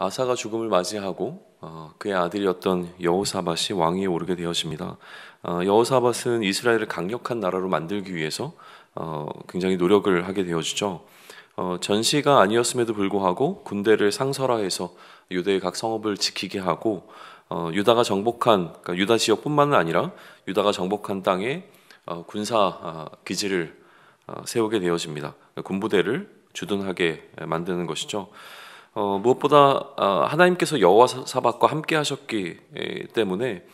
아사가 죽음을 맞이하고 그의 아들이었던 여호사밧이 왕위에 오르게 되었습니다. 여호사밧은 이스라엘을 강력한 나라로 만들기 위해서 굉장히 노력을 하게 되어지죠. 전시가 아니었음에도 불구하고 군대를 상설화해서 유대의 각 성읍을 지키게 하고 유다가 정복한, 그러니까 유다 지역뿐만은 아니라 유다가 정복한 땅에 군사 기지를 세우게 되어집니다. 군부대를 주둔하게 만드는 것이죠. 무엇보다 하나님께서 여호사밧과 함께 하셨기 때문에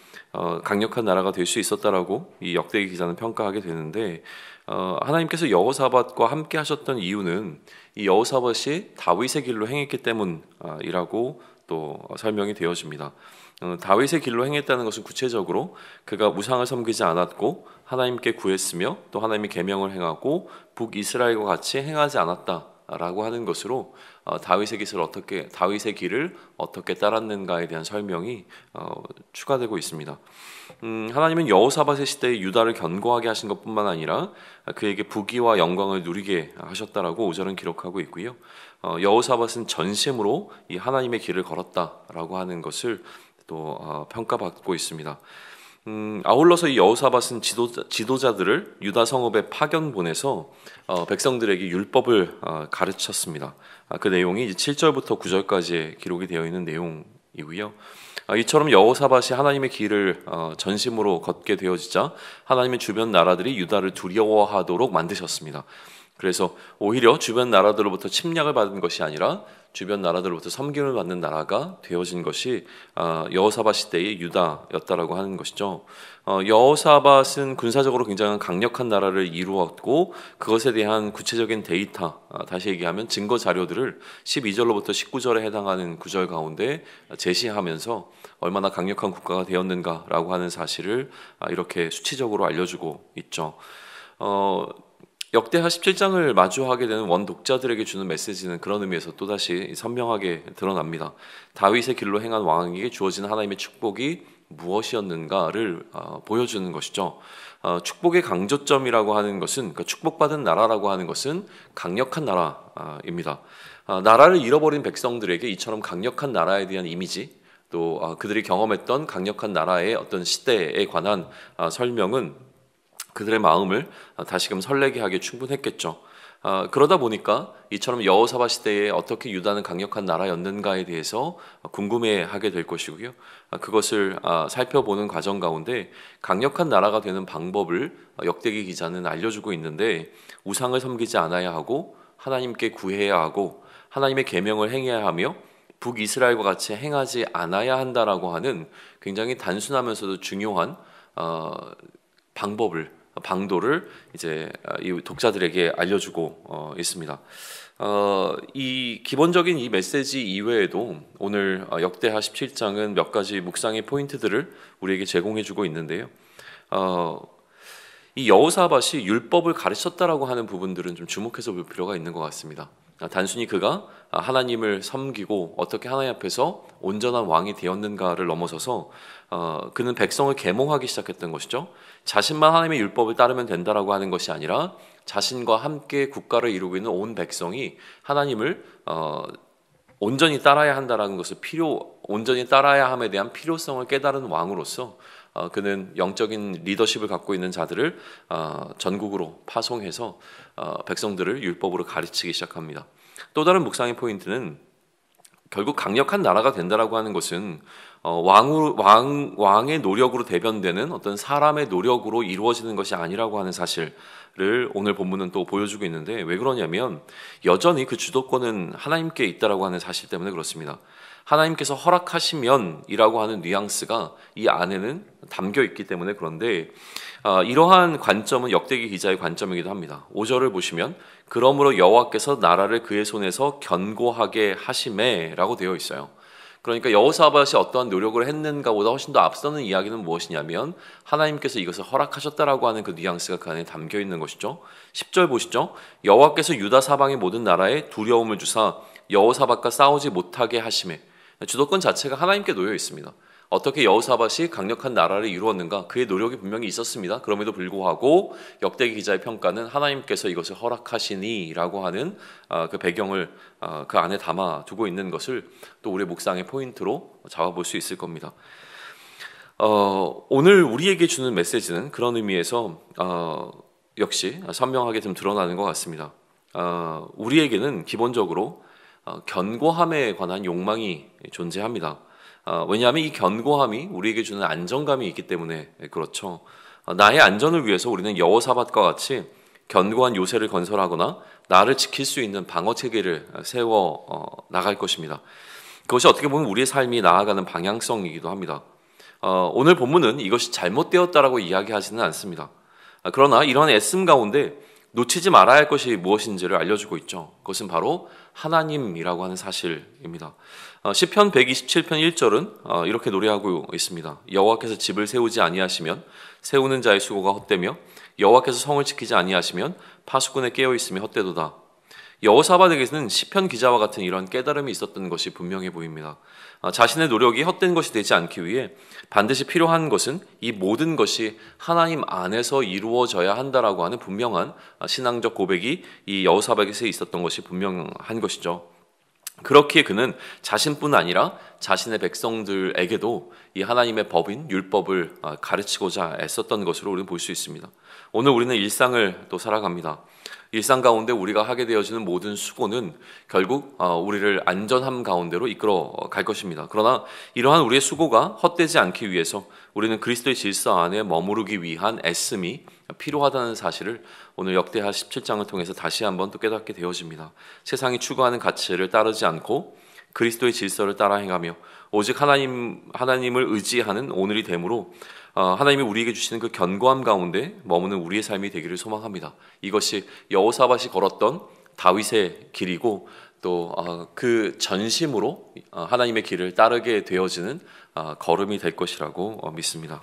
강력한 나라가 될 수 있었다라고 이 역대기 기자는 평가하게 되는데, 하나님께서 여호사밧과 함께 하셨던 이유는 이 여호사밧이 다윗의 길로 행했기 때문이라고 또 설명이 되어집니다. 다윗의 길로 행했다는 것은 구체적으로 그가 우상을 섬기지 않았고 하나님께 구했으며 또 하나님의 계명을 행하고 북이스라엘과 같이 행하지 않았다라고 하는 것으로 다윗의 길을 어떻게 따랐는가에 대한 설명이 추가되고 있습니다. 하나님은 여호사밧의 시대에 유다를 견고하게 하신 것뿐만 아니라 그에게 부귀와 영광을 누리게 하셨다라고 5절은 기록하고 있고요. 여호사밧은 전심으로 이 하나님의 길을 걸었다라고 하는 것을 또 평가받고 있습니다. 아울러서 이 여호사밧은 지도자들을 유다 성읍에 파견 보내서 백성들에게 율법을 가르쳤습니다. 그 내용이 7절부터 9절까지 기록이 되어 있는 내용이고요. 이처럼 여호사밧이 하나님의 길을 전심으로 걷게 되어지자 하나님의 주변 나라들이 유다를 두려워하도록 만드셨습니다. 그래서 오히려 주변 나라들로부터 침략을 받은 것이 아니라 주변 나라들로부터 섬김을 받는 나라가 되어진 것이 여호사밧 시대의 유다였다라고 하는 것이죠. 여호사밧은 군사적으로 굉장히 강력한 나라를 이루었고 그것에 대한 구체적인 데이터, 다시 얘기하면 증거 자료들을 12절로부터 19절에 해당하는 구절 가운데 제시하면서 얼마나 강력한 국가가 되었는가라고 하는 사실을 이렇게 수치적으로 알려주고 있죠. 역대하 17장을 마주하게 되는 원독자들에게 주는 메시지는 그런 의미에서 또다시 선명하게 드러납니다. 다윗의 길로 행한 왕에게 주어진 하나님의 축복이 무엇이었는가를 보여주는 것이죠. 축복의 강조점이라고 하는 것은, 그러니까 축복받은 나라라고 하는 것은 강력한 나라입니다. 나라를 잃어버린 백성들에게 이처럼 강력한 나라에 대한 이미지, 또 그들이 경험했던 강력한 나라의 어떤 시대에 관한 설명은 그들의 마음을 다시금 설레게 하기에 충분했겠죠. 그러다 보니까 이처럼 여호사밧 시대에 어떻게 유다는 강력한 나라였는가에 대해서 궁금해하게 될 것이고요. 그것을 살펴보는 과정 가운데 강력한 나라가 되는 방법을 역대기 기자는 알려주고 있는데, 우상을 섬기지 않아야 하고 하나님께 구해야 하고 하나님의 계명을 행해야 하며 북이스라엘과 같이 행하지 않아야 한다라고 하는 굉장히 단순하면서도 중요한 방도를 이제 이 독자들에게 알려주고 있습니다. 이 기본적인 이 메시지 이외에도 오늘 역대하 17장은 몇 가지 묵상의 포인트들을 우리에게 제공해주고 있는데요. 이 여호사밧이 율법을 가르쳤다라고 하는 부분들은 좀 주목해서 볼 필요가 있는 것 같습니다. 단순히 그가 하나님을 섬기고 어떻게 하나님 앞에서 온전한 왕이 되었는가를 넘어서서 그는 백성을 계몽하기 시작했던 것이죠. 자신만 하나님의 율법을 따르면 된다라고 하는 것이 아니라 자신과 함께 국가를 이루고 있는 온 백성이 하나님을 온전히 따라야 한다라는 것을 온전히 따라야 함에 대한 필요성을 깨달은 왕으로서 그는 영적인 리더십을 갖고 있는 자들을 전국으로 파송해서 백성들을 율법으로 가르치기 시작합니다. 또 다른 묵상의 포인트는 결국 강력한 나라가 된다라고 하는 것은 왕의 노력으로 대변되는 어떤 사람의 노력으로 이루어지는 것이 아니라고 하는 사실을 오늘 본문은 또 보여주고 있는데, 왜 그러냐면 여전히 그 주도권은 하나님께 있다라고 하는 사실 때문에 그렇습니다. 하나님께서 허락하시면이라고 하는 뉘앙스가 이 안에는 담겨 있기 때문에 그런데, 이러한 관점은 역대기 기자의 관점이기도 합니다. 5절을 보시면 그러므로 여호와께서 나라를 그의 손에서 견고하게 하시매라고 되어 있어요. 그러니까 여호사밧이 어떠한 노력을 했는가보다 훨씬 더 앞서는 이야기는 무엇이냐면 하나님께서 이것을 허락하셨다라고 하는 그 뉘앙스가 그 안에 담겨 있는 것이죠. 10절 보시죠. 여호와께서 유다 사방의 모든 나라에 두려움을 주사 여호사밧과 싸우지 못하게 하시매. 주도권 자체가 하나님께 놓여 있습니다. 어떻게 여호사밧이 강력한 나라를 이루었는가? 그의 노력이 분명히 있었습니다. 그럼에도 불구하고 역대기 기자의 평가는 하나님께서 이것을 허락하시니라고 하는 그 배경을 그 안에 담아 두고 있는 것을 또 우리의 묵상의 포인트로 잡아볼 수 있을 겁니다. 오늘 우리에게 주는 메시지는 그런 의미에서 역시 선명하게 좀 드러나는 것 같습니다. 우리에게는 기본적으로 견고함에 관한 욕망이 존재합니다. 왜냐하면 이 견고함이 우리에게 주는 안정감이 있기 때문에 그렇죠. 나의 안전을 위해서 우리는 여호사밧과 같이 견고한 요새를 건설하거나 나를 지킬 수 있는 방어 체계를 세워 나갈 것입니다. 그것이 어떻게 보면 우리의 삶이 나아가는 방향성이기도 합니다. 오늘 본문은 이것이 잘못되었다라고 이야기하지는 않습니다. 그러나 이러한 애씀 가운데 놓치지 말아야 할 것이 무엇인지를 알려주고 있죠. 그것은 바로 하나님이라고 하는 사실입니다. 시편 127편 1절은 이렇게 노래하고 있습니다. 여호와께서 집을 세우지 아니하시면 세우는 자의 수고가 헛되며 여호와께서 성을 지키지 아니하시면 파수꾼의 깨어 있음이 헛되도다. 여호사밧에게는 시편 기자와 같은 이런 깨달음이 있었던 것이 분명해 보입니다. 자신의 노력이 헛된 것이 되지 않기 위해 반드시 필요한 것은 이 모든 것이 하나님 안에서 이루어져야 한다라고 하는 분명한 신앙적 고백이 이 여호사밧에게 있었던 것이 분명한 것이죠. 그렇기에 그는 자신뿐 아니라 자신의 백성들에게도 이 하나님의 법인 율법을 가르치고자 애썼던 것으로 우리는 볼 수 있습니다. 오늘 우리는 일상을 또 살아갑니다. 일상 가운데 우리가 하게 되어지는 모든 수고는 결국 우리를 안전함 가운데로 이끌어 갈 것입니다. 그러나 이러한 우리의 수고가 헛되지 않기 위해서 우리는 그리스도의 질서 안에 머무르기 위한 애씀이 필요하다는 사실을 오늘 역대하 17장을 통해서 다시 한번 또 깨닫게 되어집니다. 세상이 추구하는 가치를 따르지 않고 그리스도의 질서를 따라 행하며 오직 하나님을 의지하는 오늘이 되므로 하나님이 우리에게 주시는 그 견고함 가운데 머무는 우리의 삶이 되기를 소망합니다. 이것이 여호사밧이 걸었던 다윗의 길이고 또 그 전심으로 하나님의 길을 따르게 되어지는 걸음이 될 것이라고 믿습니다.